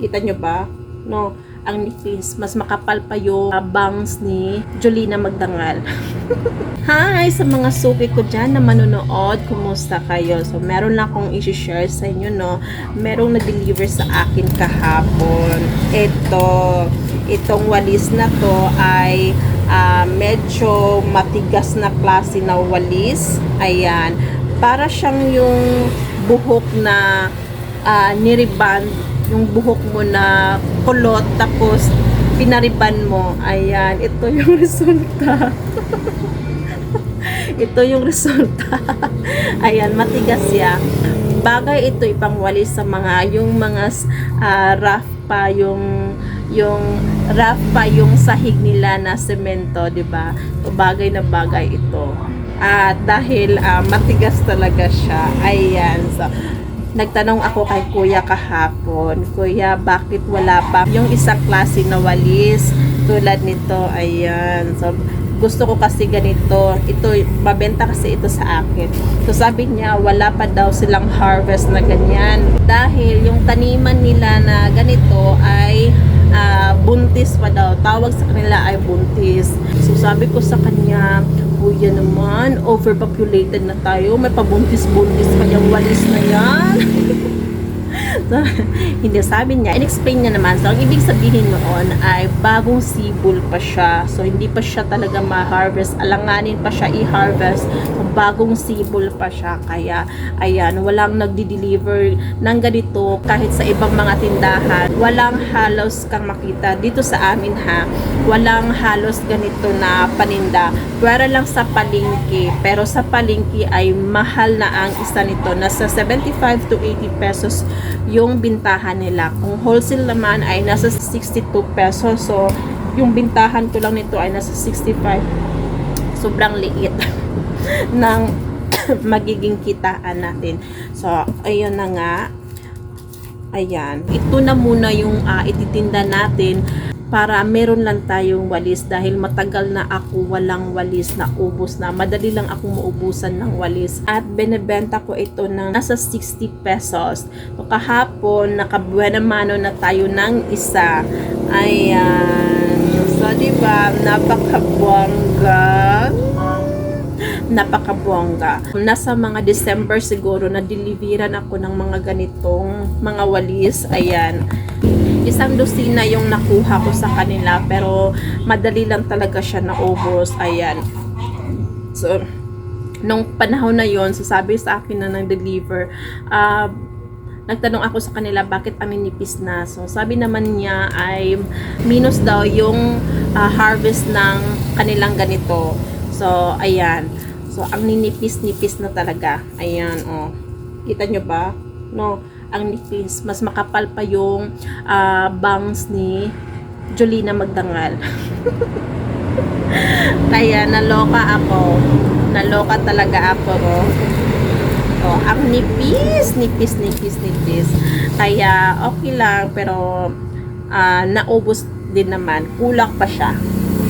Kita nyo ba? No, ang nipis, mas makapal pa yung bangs ni Jolina Magdangal. Hi sa mga suki ko dyan na manonood, kumusta kayo? So meron lang akong i-share sa inyo, no. Merong na-deliver sa akin kahapon. Itong walis na to ay medyo matigas na klase na walis. Ayan, para siyang yung buhok na niriban, yung buhok mo na kulot tapos pinariban mo. Ayan, ito yung resulta. Ito yung resulta. Ayan, matigas siya. Bagay ito ipangwalis sa mga yung mga rough pa yung rough pa yung sahig nila na semento, 'di ba? So, bagay na bagay ito. At dahil matigas talaga siya. Ayan. So nagtanong ako kay kuya kahapon, kuya, bakit wala pa yung isang klase na walis tulad nito? Ayan. So gusto ko kasi ganito. Ito, mabenta kasi ito sa akin. So sabi niya, wala pa daw silang harvest na ganyan. Dahil yung taniman nila na ganito ay buntis pa daw. Tawag sa kanila ay buntis. So sabi ko sa kanya, kuya naman, overpopulated na tayo. May pabuntis-buntis pa yung walis na yan. So, hindi, sabi niya, in-explain niya naman. So, ang ibig sabihin noon ay bagong sibol pa siya. So, hindi pa siya talaga ma-harvest. Alanganin pa siya i-harvest. So, bagong sibol pa siya. Kaya, ayan, walang nagdi-deliver ng ganito kahit sa ibang mga tindahan. Walang halos kang makita. Dito sa amin ha, walang halos ganito na paninda. Pwera lang sa palengke. Pero sa palengke ay mahal na ang isa nito. Nasa 75 to 80 pesos yung bintahan nila. Kung wholesale naman ay nasa 62 pesos. So, yung bintahan ko lang nito ay nasa 65. Sobrang liit ng magiging kitaan natin. So, ayun na nga. Ayan. Ito na muna yung ititinda natin para meron lang tayong walis dahil matagal na ako walang walis, na ubos na. Madali lang akong maubusan ng walis at binebenta ko ito ng nasa 60 pesos. So, kahapon nakabuena mano na tayo ng isa. Ayan. So, diba, napakabuangga. Nasa mga December siguro na deliveran ako ng mga ganitong mga walis. Ayan. Isang dosina yung nakuha ko sa kanila pero madali lang talaga siya naubos. Ayan. So, nung panahon na yon, sasabi sa akin na nag-deliver, nagtanong ako sa kanila bakit ang ninipis na. So, sabi naman niya ay minus daw yung harvest ng kanilang ganito. So, ayan. So, ang ninipis-nipis na talaga. Ayan, oh. Kita nyo ba? No, ang nipis. Mas makapal pa yung bangs ni Jolina Magdangal. Kaya, naloka ako. Naloka talaga ako, oh. Oh, ang nipis. Kaya, okay lang. Pero, naubos din naman. Kulang pa siya.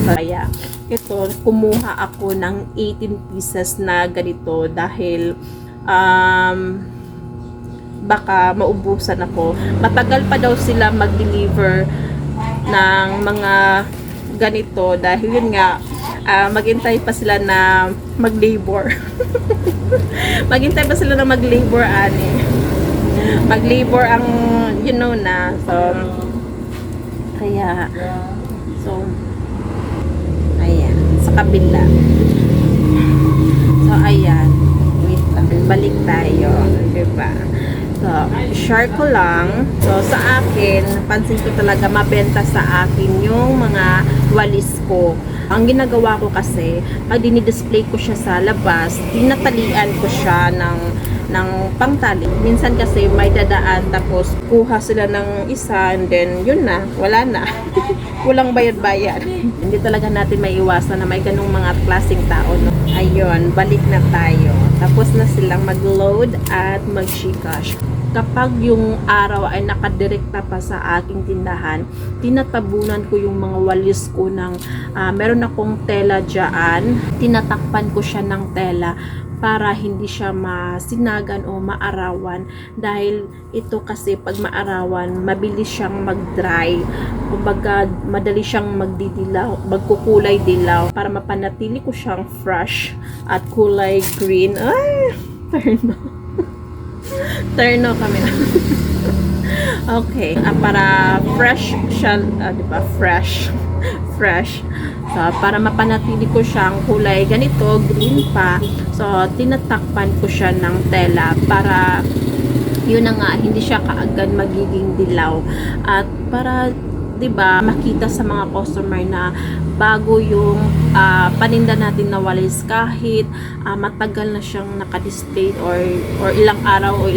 So, kaya, ito, kumuha ako ng 18 pieces na ganito dahil baka maubusan ako. Matagal pa daw sila mag-deliver ng mga ganito dahil yun nga, maghintay pa sila na mag-labor. Maghintay pa sila na mag-labor, ani. Mag-labor ang, you know na. So, kaya, so, ayan, sa kabila. So, ayan. Wait lang. Balik tayo. Diba? So, share ko lang. So, sa akin, napansin ko talaga mabenta sa akin yung mga walis ko. Ang ginagawa ko kasi, pag dinidisplay ko siya sa labas, tinatalian ko siya ng pangtali. Minsan kasi may dadaan tapos kuha sila ng isa and then yun na, wala na. Walang bayad-bayad. Hindi talaga natin maiiwasan na may ganung mga klaseng tao, no? Ayun, balik na tayo. Tapos na silang mag-load at mag-Gcash. Kapag yung araw ay nakadirekta pa sa aking tindahan, tinatabunan ko yung mga walis ko ng meron akong tela dyan, tinatakpan ko siya ng tela para hindi siya masinagan o maarawan, dahil ito kasi pag maarawan mabilis siyang mag-dry, kumbaga madali siyang magdidilaw, magkukulay dilaw. Para mapanatili ko siyang fresh at kulay green, ay turno turno kami na. Okay, para fresh siya, diba? Fresh. So, para mapanatili ko siyang kulay ganito, green pa. So, tinatakpan ko siya ng tela para yun na nga, hindi siya kaagad magiging dilaw. At para 'di ba, makita sa mga customer na bago yung paninda natin na walis, kahit matagal na siyang nakadisplay or ilang araw o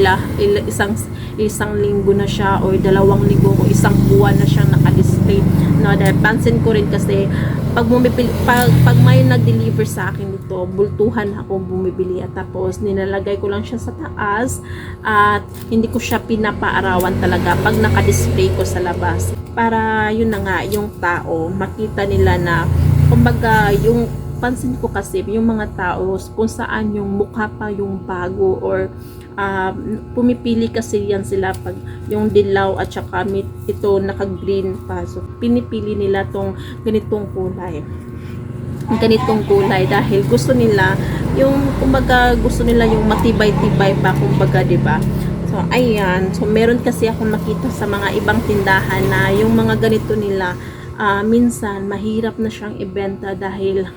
isang linggo na siya or 2 linggo o 1 buwan na siyang nakadisplay. No, dahil pansin ko rin kasi pag may nag-deliver sa akin dito, bultuhan ako bumibili, at tapos nilalagay ko lang siya sa taas at hindi ko siya pinapaarawan talaga pag naka-display ko sa labas, para yun na nga, yung tao makita nila na, kumbaga, yung pansin ko kasi yung mga tao kung saan yung mukha pa yung bago, or pumipili kasi yan sila pag yung dilaw at saka ito naka-green pa. So pinipili nila tong ganitong kulay dahil gusto nila yung, kumbaga, gusto nila yung matibay-tibay pa, kumbaga, 'di ba? So ayan, so meron kasi akong makita sa mga ibang tindahan na yung mga ganito nila minsan mahirap na siyang ibenta dahil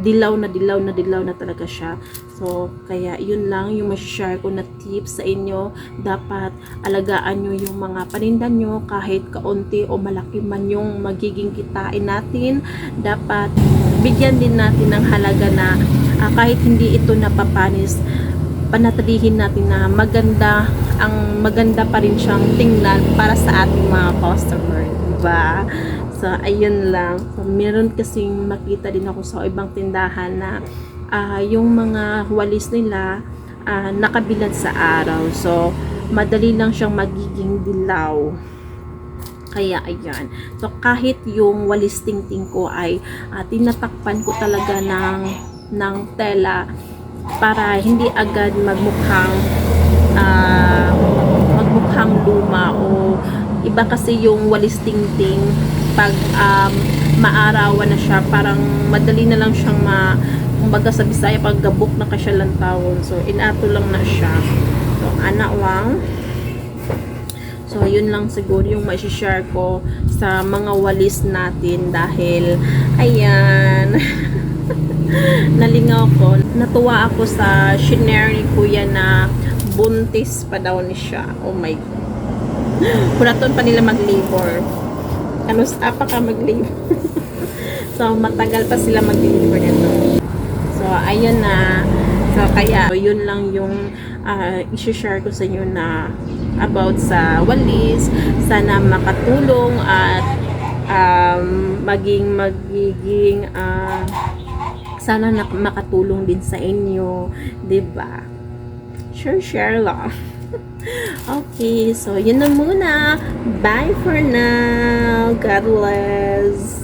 dilaw na talaga siya. So, kaya yun lang yung ma-share ko na tips sa inyo. Dapat alagaan nyo yung mga paninda nyo, kahit kaunti o malaki man yung magiging kitain natin. Dapat bigyan din natin ng halaga na kahit hindi ito napapanis, panatilihin natin na maganda pa rin siyang tingnan para sa ating mga customer, diba? So, ayun lang. So, meron kasing makita din ako sa ibang tindahan na yung mga walis nila nakabilad sa araw. So, madali lang siyang magiging dilaw. Kaya, ayan. So, kahit yung walis tingting ko ay tinatakpan ko talaga ng tela para hindi agad magmukhang luma, o iba kasi yung walis tingting pag maarawan na siya, parang madali na lang siyang kumbaga sa Bisaya, pag gabok na ka siya lang tawon. So inato lang na siya. So anawang, so yun lang siguro yung ma-share ko sa mga walis natin, dahil ayan nalingaw ko, natuwa ako sa shinare ni kuya na buntis pa daw ni siya. Oh my god, kunaton pa nila mag-labor. Ano sa ka mag-labor? So matagal pa sila mag-labor nito. So ayun na. So kaya yun lang yung i-share ko sa inyo na about sa walis. Sana makatulong at magiging sana makatulong din sa inyo, 'di ba? Share lang. Okay, so yun na muna. Bye for now. God bless.